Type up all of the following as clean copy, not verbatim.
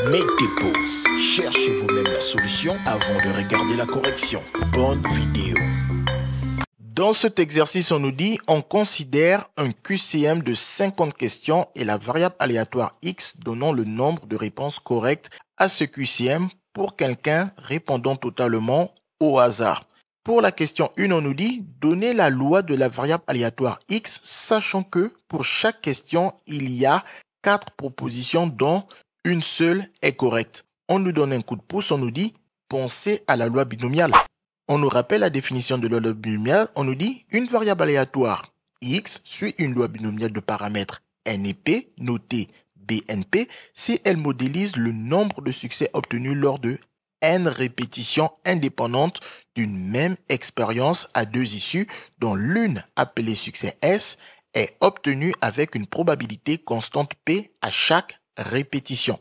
Mettez pause, cherchez vous-même la solution avant de regarder la correction. Bonne vidéo. Dans cet exercice, on nous dit, on considère un QCM de 50 questions et la variable aléatoire X donnant le nombre de réponses correctes à ce QCM pour quelqu'un répondant totalement au hasard. Pour la question 1, on nous dit, donnez la loi de la variable aléatoire X, sachant que pour chaque question, il y a 4 propositions dont une seule est correcte. On nous donne un coup de pouce, on nous dit, pensez à la loi binomiale. On nous rappelle la définition de la loi binomiale. On nous dit une variable aléatoire X suit une loi binomiale de paramètres N et P, notée BNP, si elle modélise le nombre de succès obtenus lors de N répétitions indépendantes d'une même expérience à deux issues, dont l'une, appelée succès S, est obtenue avec une probabilité constante P à chaque répétition.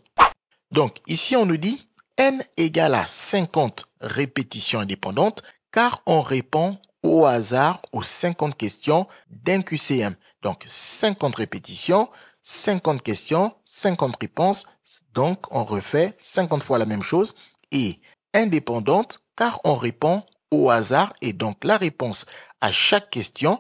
Donc ici on nous dit N égale à 50 répétitions indépendantes car on répond au hasard aux 50 questions d'un QCM. Donc 50 répétitions, 50 questions, 50 réponses. Donc on refait 50 fois la même chose et indépendante car on répond au hasard et donc la réponse à chaque question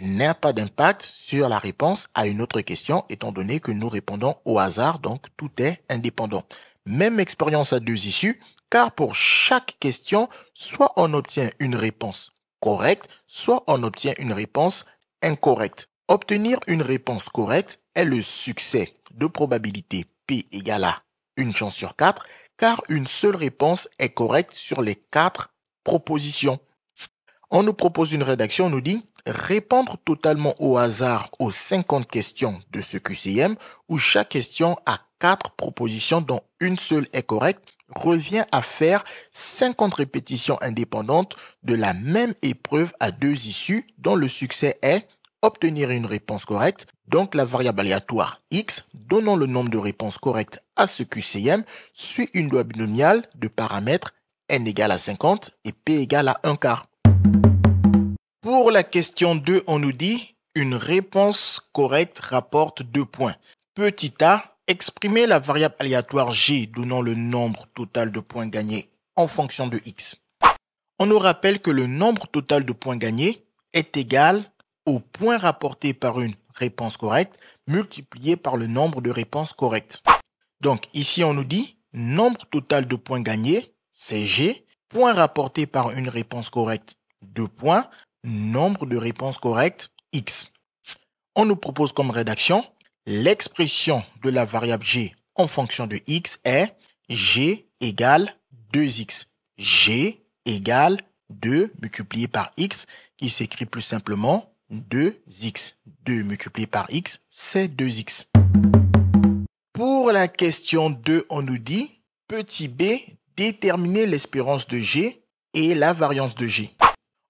n'a pas d'impact sur la réponse à une autre question étant donné que nous répondons au hasard, donc tout est indépendant. Même expérience à deux issues, car pour chaque question, soit on obtient une réponse correcte, soit on obtient une réponse incorrecte. Obtenir une réponse correcte est le succès de probabilité P égale à 1 chance sur 4, car une seule réponse est correcte sur les 4 propositions. On nous propose une rédaction, on nous dit répondre totalement au hasard aux 50 questions de ce QCM où chaque question a 4 propositions dont une seule est correcte revient à faire 50 répétitions indépendantes de la même épreuve à deux issues dont le succès est obtenir une réponse correcte, donc la variable aléatoire X donnant le nombre de réponses correctes à ce QCM suit une loi binomiale de paramètres N égale à 50 et P égale à 1 quart. Pour la question 2, on nous dit une réponse correcte rapporte 2 points. Petit a, exprimer la variable aléatoire G donnant le nombre total de points gagnés en fonction de X. On nous rappelle que le nombre total de points gagnés est égal au point rapporté par une réponse correcte multiplié par le nombre de réponses correctes. Donc ici on nous dit nombre total de points gagnés, c'est G, point rapporté par une réponse correcte, 2 points, nombre de réponses correctes, X. On nous propose comme rédaction, l'expression de la variable G en fonction de X est G égale 2X. G égale 2 multiplié par X qui s'écrit plus simplement 2X. 2 multiplié par X, c'est 2X. Pour la question 2, on nous dit, petit b, déterminer l'espérance de G et la variance de G.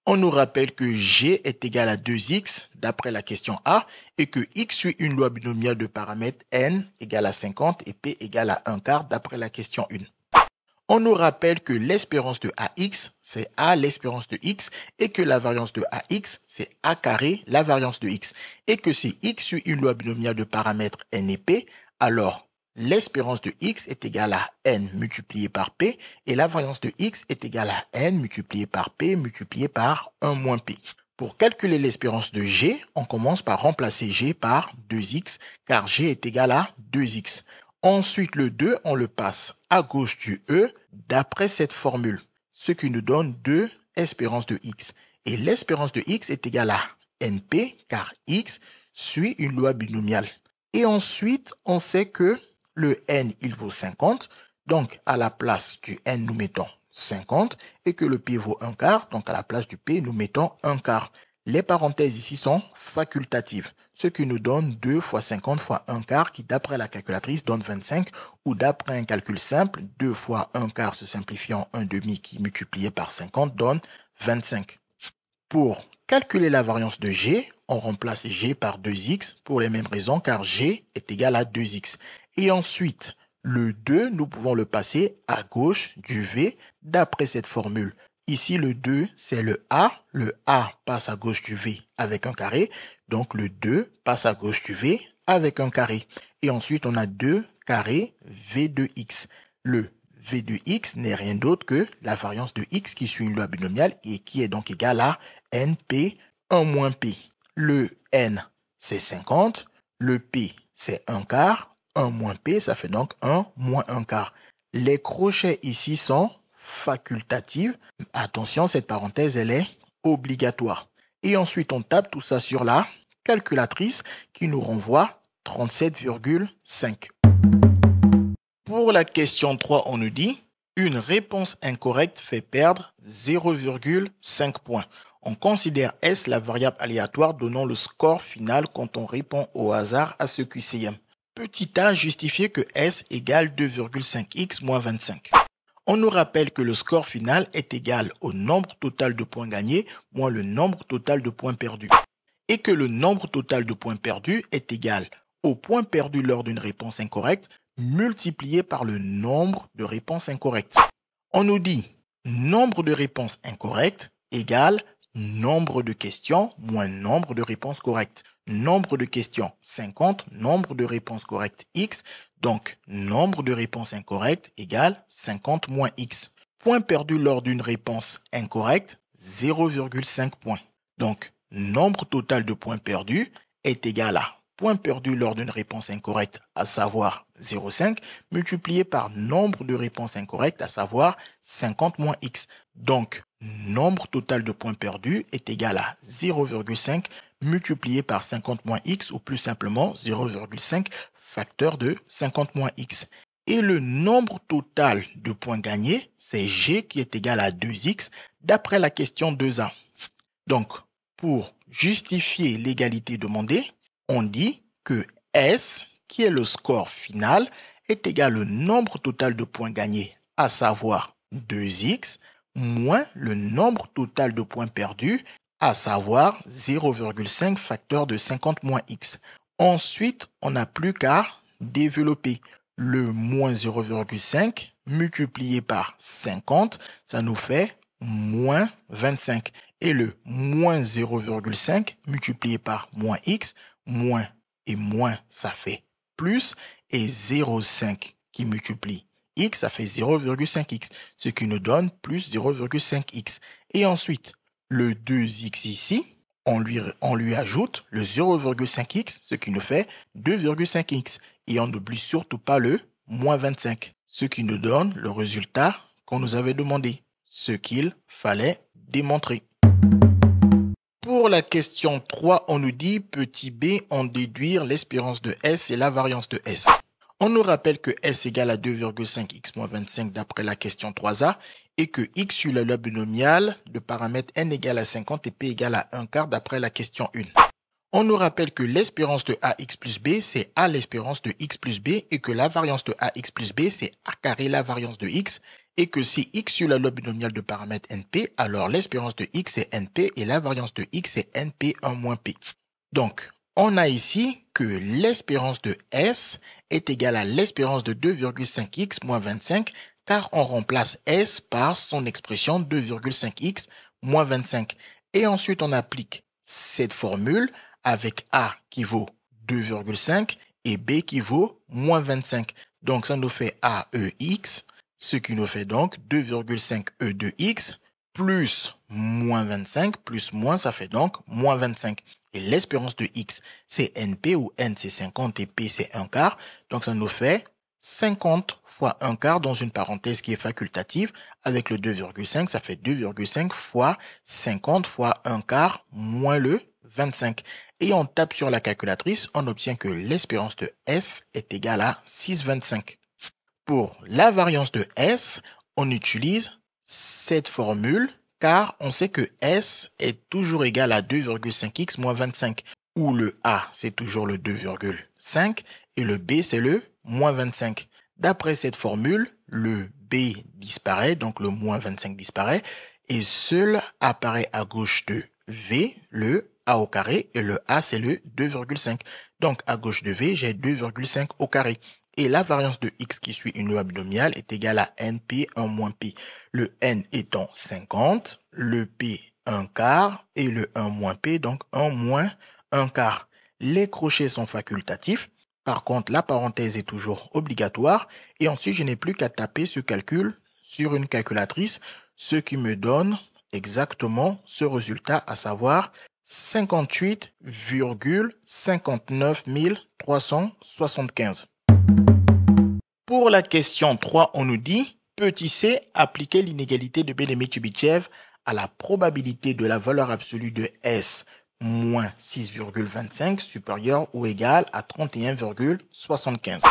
On nous rappelle que G est égal à 2X d'après la question A et que X suit une loi binomiale de paramètres N égale à 50 et P égale à 1 quart d'après la question 1. On nous rappelle que l'espérance de AX, c'est A l'espérance de X et que la variance de AX, c'est A carré la variance de X. Et que si X suit une loi binomiale de paramètres N et P, alors l'espérance de X est égale à N multiplié par P et la variance de X est égale à N multiplié par P multiplié par 1 moins P. Pour calculer l'espérance de G, on commence par remplacer G par 2X car G est égal à 2X. Ensuite, le 2, on le passe à gauche du E d'après cette formule, ce qui nous donne 2 espérances de X. Et l'espérance de X est égale à NP car X suit une loi binomiale. Et ensuite, on sait que le N, il vaut 50. Donc, à la place du N, nous mettons 50. Et que le P vaut 1 quart. Donc, à la place du P, nous mettons 1 quart. Les parenthèses ici sont facultatives. Ce qui nous donne 2 fois 50 fois 1 quart qui, d'après la calculatrice, donne 25. Ou d'après un calcul simple, 2 fois 1 quart se simplifie en 1 demi qui, multiplié par 50, donne 25. Pour calculer la variance de G, on remplace G par 2X pour les mêmes raisons car G est égal à 2X. Et ensuite, le 2, nous pouvons le passer à gauche du V d'après cette formule. Ici, le 2, c'est le A. Le A passe à gauche du V avec un carré. Donc, le 2 passe à gauche du V avec un carré. Et ensuite, on a 2 carré V de x. Le V de x n'est rien d'autre que la variance de x qui suit une loi binomiale et qui est donc égale à np 1 moins p. Le n, c'est 50. Le p, c'est 1 quart. 1 moins p, ça fait donc 1 moins 1 quart. Les crochets ici sont facultatifs. Attention, cette parenthèse, elle est obligatoire. Et ensuite, on tape tout ça sur la calculatrice qui nous renvoie 37,5. Pour la question 3, on nous dit une réponse incorrecte fait perdre 0,5 points. On considère S la variable aléatoire donnant le score final quand on répond au hasard à ce QCM. Petit a justifier que S égale 2,5x moins 25. On nous rappelle que le score final est égal au nombre total de points gagnés moins le nombre total de points perdus. Et que le nombre total de points perdus est égal au point perdu lors d'une réponse incorrecte multiplié par le nombre de réponses incorrectes. On nous dit nombre de réponses incorrectes égale nombre de questions moins nombre de réponses correctes. Nombre de questions 50, nombre de réponses correctes x, donc nombre de réponses incorrectes égale 50 moins x. Point perdu lors d'une réponse incorrecte, 0,5 points. Donc nombre total de points perdus est égal à point perdu lors d'une réponse incorrecte, à savoir 0,5, multiplié par nombre de réponses incorrectes, à savoir 50 moins x. Donc, nombre total de points perdus est égal à 0,5 multiplié par 50 moins x, ou plus simplement 0,5 facteur de 50 moins x. Et le nombre total de points gagnés, c'est g qui est égal à 2x d'après la question 2a. Donc, pour justifier l'égalité demandée, on dit que S, qui est le score final, est égal au nombre total de points gagnés, à savoir 2x, moins le nombre total de points perdus, à savoir 0,5 facteur de 50 moins x. Ensuite, on n'a plus qu'à développer le moins 0,5 multiplié par 50, ça nous fait moins 25. Et le moins 0,5 multiplié par moins x, moins et moins, ça fait plus, et 0,5 qui multiplie x, ça fait 0,5x, ce qui nous donne plus 0,5x. Et ensuite, le 2x ici, on lui ajoute le 0,5x, ce qui nous fait 2,5x. Et on n'oublie surtout pas le moins 25, ce qui nous donne le résultat qu'on nous avait demandé, ce qu'il fallait démontrer. Pour la question 3, on nous dit petit b en déduire l'espérance de S et la variance de S. On nous rappelle que S égale à 2,5x moins 25 d'après la question 3a et que x suit la loi binomiale de paramètres n égale à 50 et p égale à 1 quart d'après la question 1. On nous rappelle que l'espérance de ax plus b, c'est a l'espérance de x plus b et que la variance de ax plus b, c'est a carré la variance de x et que si x suit la loi binomiale de paramètres np, alors l'espérance de x est np et la variance de x est np1 moins p. Donc, on a ici que l'espérance de S est égale à l'espérance de 2,5x moins 25 car on remplace S par son expression 2,5x moins 25. Et ensuite, on applique cette formule avec A qui vaut 2,5 et B qui vaut moins 25. Donc, ça nous fait AEX, ce qui nous fait donc 2,5E de x plus moins 25, plus moins, ça fait donc moins 25. Et l'espérance de x, c'est NP, où N c'est 50 et P c'est 1 quart. Donc, ça nous fait 50 fois 1 quart dans une parenthèse qui est facultative. Avec le 2,5, ça fait 2,5 fois 50 fois 1 quart moins le 25. Et on tape sur la calculatrice, on obtient que l'espérance de S est égale à 6,25. Pour la variance de S, on utilise cette formule car on sait que S est toujours égal à 2,5x moins 25, où le A c'est toujours le 2,5 et le B c'est le moins 25. D'après cette formule, le B disparaît, donc le moins 25 disparaît, et seul apparaît à gauche de V, le A au carré, et le A c'est le 2,5. Donc à gauche de V, j'ai 2,5 au carré. Et la variance de x qui suit une loi binomiale est égale à np1 moins p. Le n étant 50, le p 1 quart et le 1 moins p, donc 1 moins 1 quart. Les crochets sont facultatifs. Par contre, la parenthèse est toujours obligatoire. Et ensuite, je n'ai plus qu'à taper ce calcul sur une calculatrice, ce qui me donne exactement ce résultat, à savoir 58,59 375. Pour la question 3, on nous dit, petit c, appliquer l'inégalité de Bellamy-Chebyshev à la probabilité de la valeur absolue de S moins 6,25 supérieur ou égal à 31,75.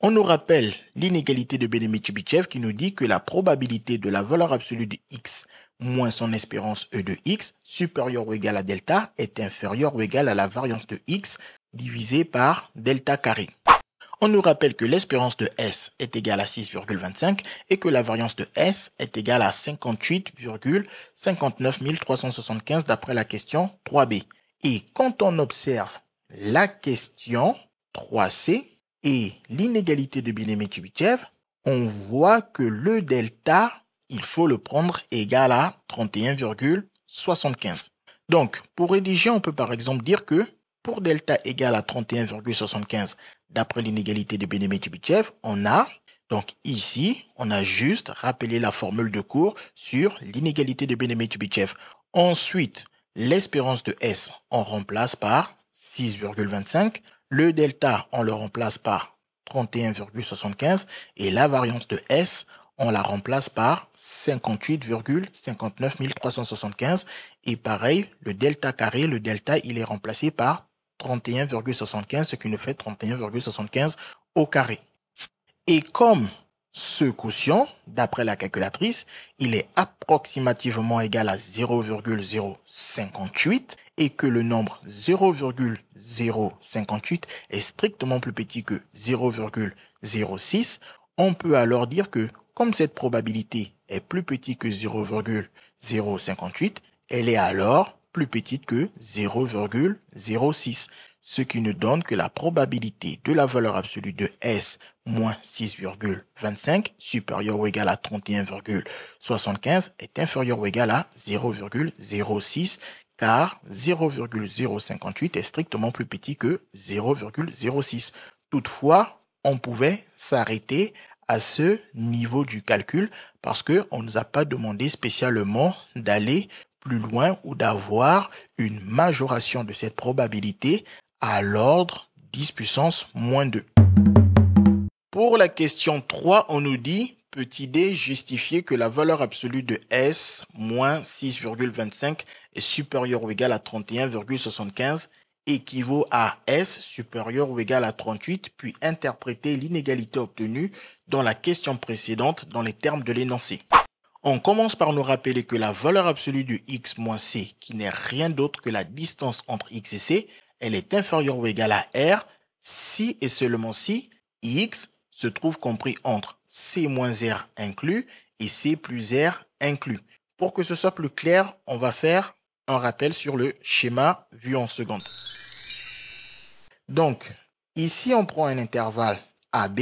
On nous rappelle l'inégalité de Bellamy-Chebyshev qui nous dit que la probabilité de la valeur absolue de X moins son espérance E de X supérieure ou égale à delta est inférieure ou égale à la variance de X divisé par delta carré. On nous rappelle que l'espérance de S est égale à 6,25 et que la variance de S est égale à 58,59 375 d'après la question 3b. Et quand on observe la question 3c et l'inégalité de Bellamy-Chebyshev, on voit que le delta, il faut le prendre égal à 31,75. Donc, pour rédiger, on peut par exemple dire que pour delta égal à 31,75, d'après l'inégalité de Bellamy-Chebyshev, on a, donc ici, on a juste rappelé la formule de cours sur l'inégalité de Bellamy-Chebyshev. Ensuite, l'espérance de S, on remplace par 6,25. Le delta, on le remplace par 31,75. Et la variance de S, on la remplace par 58,59 375. Et pareil, le delta carré, le delta, il est remplacé par 31,75, ce qui nous fait 31,75 au carré. Et comme ce quotient, d'après la calculatrice, il est approximativement égal à 0,058 et que le nombre 0,058 est strictement plus petit que 0,06, on peut alors dire que comme cette probabilité est plus petite que 0,058, elle est alors plus petite que 0,06, ce qui nous donne que la probabilité de la valeur absolue de S moins 6,25 supérieure ou égale à 31,75 est inférieure ou égale à 0,06 car 0,058 est strictement plus petit que 0,06. Toutefois, on pouvait s'arrêter à ce niveau du calcul parce qu'on ne nous a pas demandé spécialement d'aller plus loin ou d'avoir une majoration de cette probabilité à l'ordre 10 puissance moins 2. Pour la question 3, on nous dit, petit d, justifier que la valeur absolue de S moins 6,25 est supérieure ou égale à 31,75 équivaut à S supérieur ou égal à 38, puis interpréter l'inégalité obtenue dans la question précédente dans les termes de l'énoncé. On commence par nous rappeler que la valeur absolue de x moins c, qui n'est rien d'autre que la distance entre x et c, elle est inférieure ou égale à r si et seulement si x se trouve compris entre c moins r inclus et c plus r inclus. Pour que ce soit plus clair, on va faire un rappel sur le schéma vu en seconde. Donc, ici on prend un intervalle AB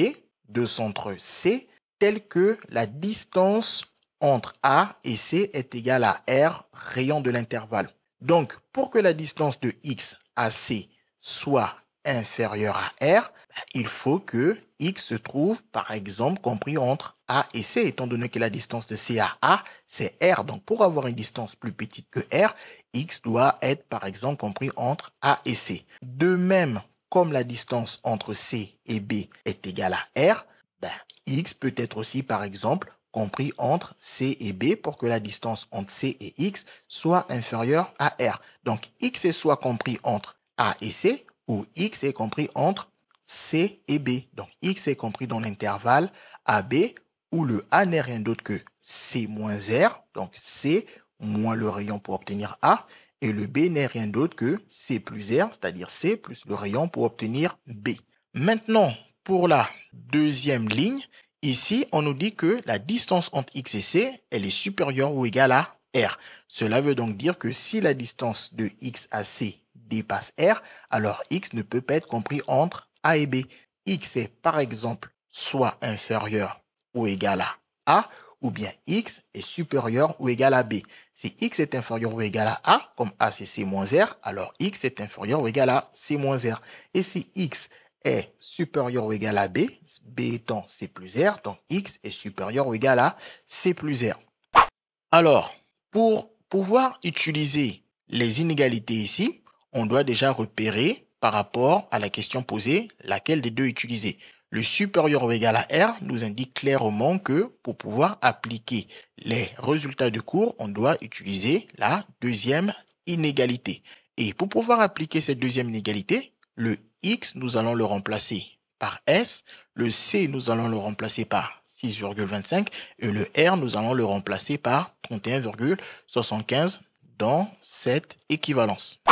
de centre C tel que la distance entre A et C est égale à R, rayon de l'intervalle. Donc, pour que la distance de X à C soit inférieure à R, il faut que X se trouve, par exemple, compris entre A et C, étant donné que la distance de C à A, c'est R. Donc, pour avoir une distance plus petite que R, X doit être, par exemple, compris entre A et C. De même, comme la distance entre C et B est égale à R, X peut être aussi, par exemple, compris entre C et B pour que la distance entre C et X soit inférieure à R. Donc, X est soit compris entre A et C ou X est compris entre C et B. Donc, X est compris dans l'intervalle AB où le A n'est rien d'autre que C moins R. Donc, C moins le rayon pour obtenir A. Et le B n'est rien d'autre que C plus R, c'est-à-dire C plus le rayon pour obtenir B. Maintenant, pour la deuxième ligne, ici, on nous dit que la distance entre X et C, elle est supérieure ou égale à R. Cela veut donc dire que si la distance de X à C dépasse R, alors X ne peut pas être compris entre A et B. X est par exemple soit inférieur ou égal à A, ou bien X est supérieur ou égal à B. Si X est inférieur ou égal à A, comme A c'est C moins R, alors X est inférieur ou égal à C moins R. Et si X est supérieur ou égal à B, B étant C plus R, donc X est supérieur ou égal à C plus R. Alors, pour pouvoir utiliser les inégalités ici, on doit déjà repérer par rapport à la question posée, laquelle des deux utiliser. Le supérieur ou égal à R nous indique clairement que pour pouvoir appliquer les résultats de cours, on doit utiliser la deuxième inégalité. Et pour pouvoir appliquer cette deuxième inégalité, le X, nous allons le remplacer par S, le C, nous allons le remplacer par 6,25 et le R, nous allons le remplacer par 31,75 dans cette équivalence.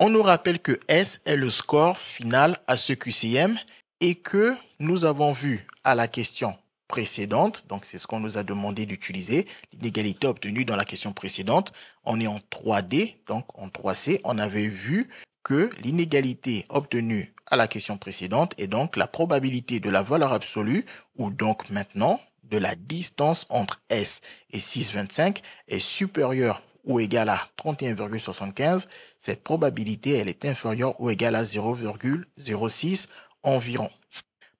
On nous rappelle que S est le score final à ce QCM et que nous avons vu à la question précédente, donc c'est ce qu'on nous a demandé d'utiliser, l'inégalité obtenue dans la question précédente, on est en 3D, donc en 3C, on avait vu que l'inégalité obtenue à la question précédente est donc la probabilité de la valeur absolue, ou donc maintenant de la distance entre S et 6,25 est supérieure ou égale à 31,75, cette probabilité elle est inférieure ou égale à 0,06 environ.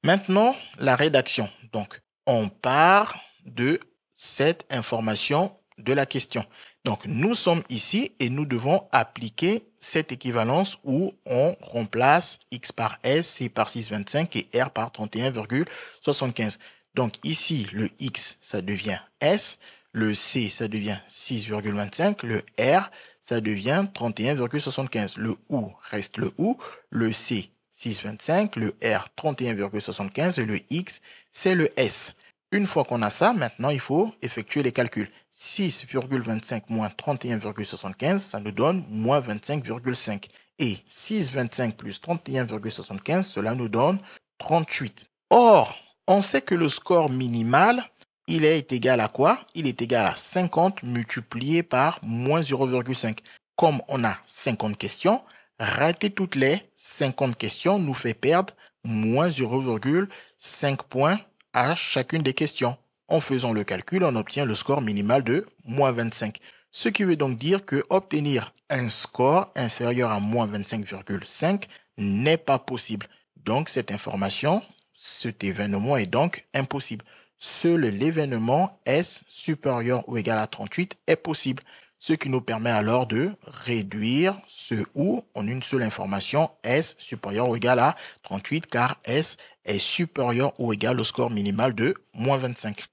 Maintenant, la rédaction. Donc, on part de cette information de la question. Donc, nous sommes ici et nous devons appliquer cette équivalence où on remplace X par S, C par 6,25 et R par 31,75. Donc, ici, le X, ça devient S. Le C, ça devient 6,25. Le R, ça devient 31,75. Le OU reste le OU. Le C, 6,25. Le R, 31,75. Et le X, c'est le S. Une fois qu'on a ça, maintenant, il faut effectuer les calculs. 6,25 moins 31,75, ça nous donne moins 25,5. Et 6,25 plus 31,75, cela nous donne 38. Or, on sait que le score minimal, il est égal à quoi? Il est égal à 50 multiplié par moins 0,5. Comme on a 50 questions, rater toutes les 50 questions nous fait perdre moins 0,5 points à chacune des questions. En faisant le calcul, on obtient le score minimal de moins 25. Ce qui veut donc dire que obtenir un score inférieur à moins 25,5 n'est pas possible. Donc cette information, cet événement est donc impossible. Seul l'événement S supérieur ou égal à 38 est possible, ce qui nous permet alors de réduire ce OU en une seule information, S supérieur ou égal à 38, car S est supérieur ou égal au score minimal de moins 25.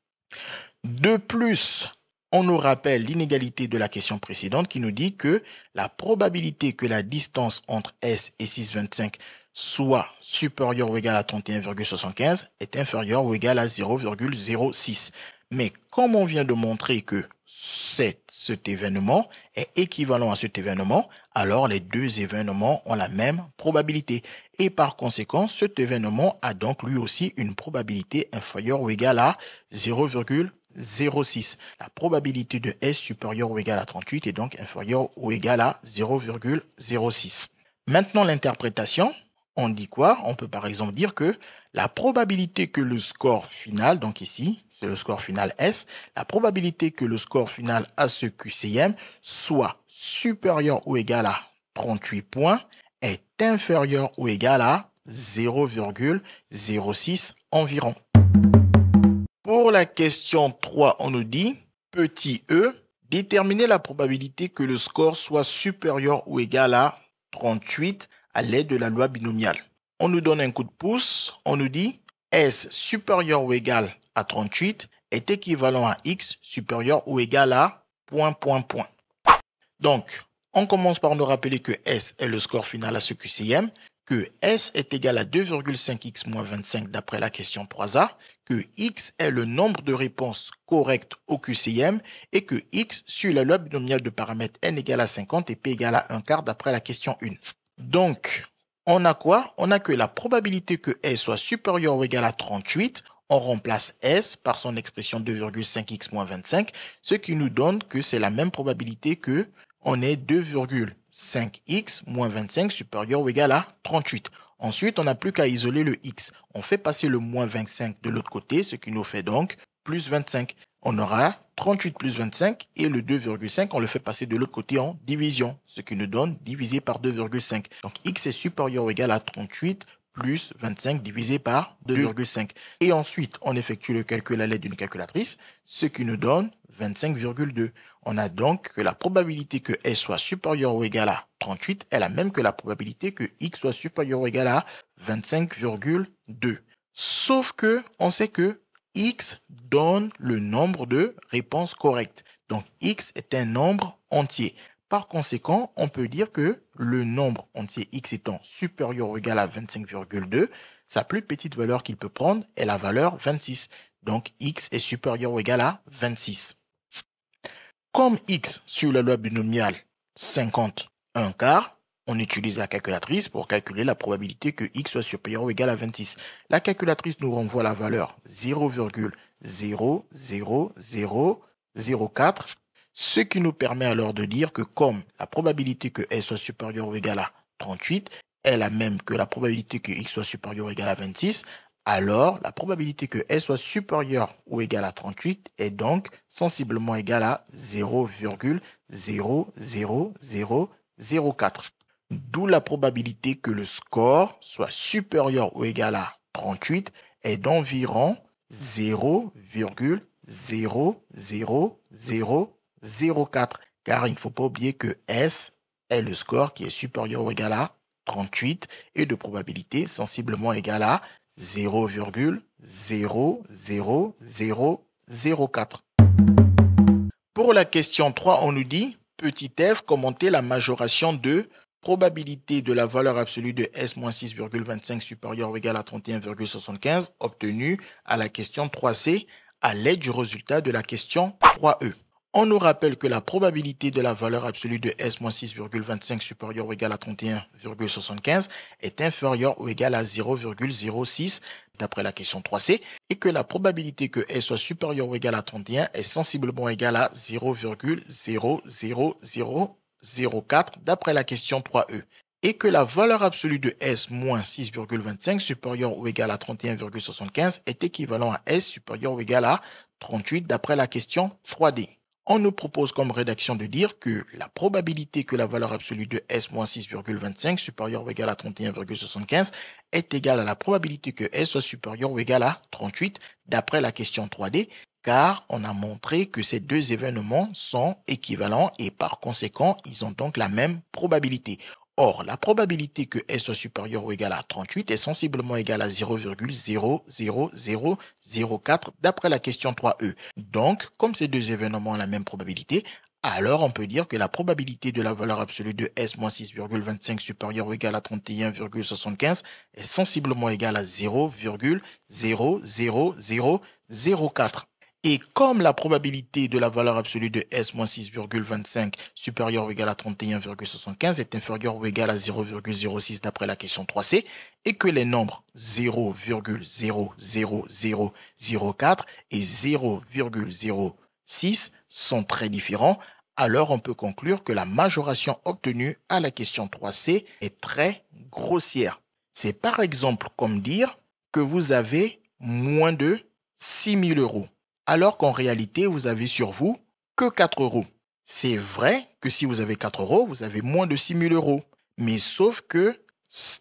De plus, on nous rappelle l'inégalité de la question précédente qui nous dit que la probabilité que la distance entre S et 6,25 soit supérieure ou égale à 31,75 est inférieure ou égale à 0,06. Mais comme on vient de montrer que cet événement est équivalent à cet événement, alors les deux événements ont la même probabilité. Et par conséquent, cet événement a donc lui aussi une probabilité inférieure ou égale à 0,06. La probabilité de S supérieure ou égale à 38 est donc inférieure ou égale à 0,06. Maintenant, l'interprétation. On dit quoi? On peut par exemple dire que la probabilité que le score final, donc ici, c'est le score final S, la probabilité que le score final à ce QCM soit supérieur ou égal à 38 points est inférieur ou égal à 0,06 environ. Pour la question 3, on nous dit, petit e, déterminer la probabilité que le score soit supérieur ou égal à 38 à l'aide de la loi binomiale. On nous donne un coup de pouce, on nous dit S supérieur ou égal à 38 est équivalent à X supérieur ou égal à ... Donc, on commence par nous rappeler que S est le score final à ce QCM, que S est égal à 2,5X moins 25 d'après la question 3A, que X est le nombre de réponses correctes au QCM et que X suit la loi binomiale de paramètres N égale à 50 et P égale à 1/4 d'après la question 1. Donc, on a quoi? On a que la probabilité que S soit supérieur ou égal à 38, on remplace S par son expression 2,5X moins 25, ce qui nous donne que c'est la même probabilité que on ait 2,5X moins 25 supérieur ou égal à 38. Ensuite, on n'a plus qu'à isoler le X. On fait passer le moins 25 de l'autre côté, ce qui nous fait donc plus 25. On aura 38 plus 25 et le 2,5, on le fait passer de l'autre côté en division, ce qui nous donne divisé par 2,5. Donc, X est supérieur ou égal à 38 plus 25 divisé par 2,5. Et ensuite, on effectue le calcul à l'aide d'une calculatrice, ce qui nous donne 25,2. On a donc que la probabilité que S soit supérieur ou égal à 38 est la même que la probabilité que X soit supérieur ou égal à 25,2. Sauf que on sait que X donne le nombre de réponses correctes. Donc X est un nombre entier. Par conséquent, on peut dire que le nombre entier X étant supérieur ou égal à 25,2, sa plus petite valeur qu'il peut prendre est la valeur 26. Donc X est supérieur ou égal à 26. Comme X sur la loi binomiale 50, 1 quart, on utilise la calculatrice pour calculer la probabilité que X soit supérieur ou égal à 26. La calculatrice nous renvoie la valeur 0,00004, ce qui nous permet alors de dire que comme la probabilité que S soit supérieur ou égal à 38 est la même que la probabilité que X soit supérieur ou égal à 26, alors la probabilité que S soit supérieur ou égal à 38 est donc sensiblement égale à 0,00004. D'où la probabilité que le score soit supérieur ou égal à 38 est d'environ 0,00004. Car il ne faut pas oublier que S est le score qui est supérieur ou égal à 38 et de probabilité sensiblement égale à 0,00004. Pour la question 3, on nous dit, petit f, commenter la majoration de probabilité de la valeur absolue de S-6,25 supérieure ou égale à 31,75 obtenue à la question 3C à l'aide du résultat de la question 3E. On nous rappelle que la probabilité de la valeur absolue de S-6,25 supérieure ou égale à 31,75 est inférieure ou égale à 0,06 d'après la question 3C et que la probabilité que S soit supérieure ou égale à 31 est sensiblement égale à 0,00004 d'après la question 3E et que la valeur absolue de S-6,25 supérieure ou égale à 31,75 est équivalent à S supérieur ou égal à 38 d'après la question 3D. On nous propose comme rédaction de dire que la probabilité que la valeur absolue de S-6,25 supérieure ou égale à 31,75 est égale à la probabilité que S soit supérieur ou égal à 38 d'après la question 3D, car on a montré que ces deux événements sont équivalents et par conséquent, ils ont donc la même probabilité. Or, la probabilité que S soit supérieur ou égal à 38 est sensiblement égale à 0,00004 d'après la question 3E. Donc, comme ces deux événements ont la même probabilité, alors on peut dire que la probabilité de la valeur absolue de S-6,25 supérieure ou égale à 31,75 est sensiblement égale à 0,00004. Et comme la probabilité de la valeur absolue de S-6,25 supérieure ou égale à 31,75 est inférieure ou égale à 0,06 d'après la question 3C, et que les nombres 0,00004 et 0,06 sont très différents, alors on peut conclure que la majoration obtenue à la question 3C est très grossière. C'est par exemple comme dire que vous avez moins de 6 000 euros. Alors qu'en réalité, vous avez sur vous que 4 euros. C'est vrai que si vous avez 4 euros, vous avez moins de 6 000 euros. Mais sauf que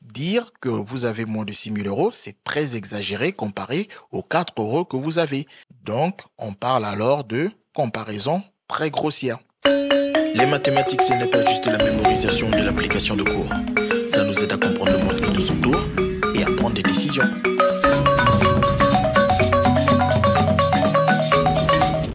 dire que vous avez moins de 6 000 euros, c'est très exagéré comparé aux 4 euros que vous avez. Donc, on parle alors de comparaison très grossière. Les mathématiques, ce n'est pas juste la mémorisation de l'application de cours. Ça nous aide à comprendre le monde qui nous entoure et à prendre des décisions.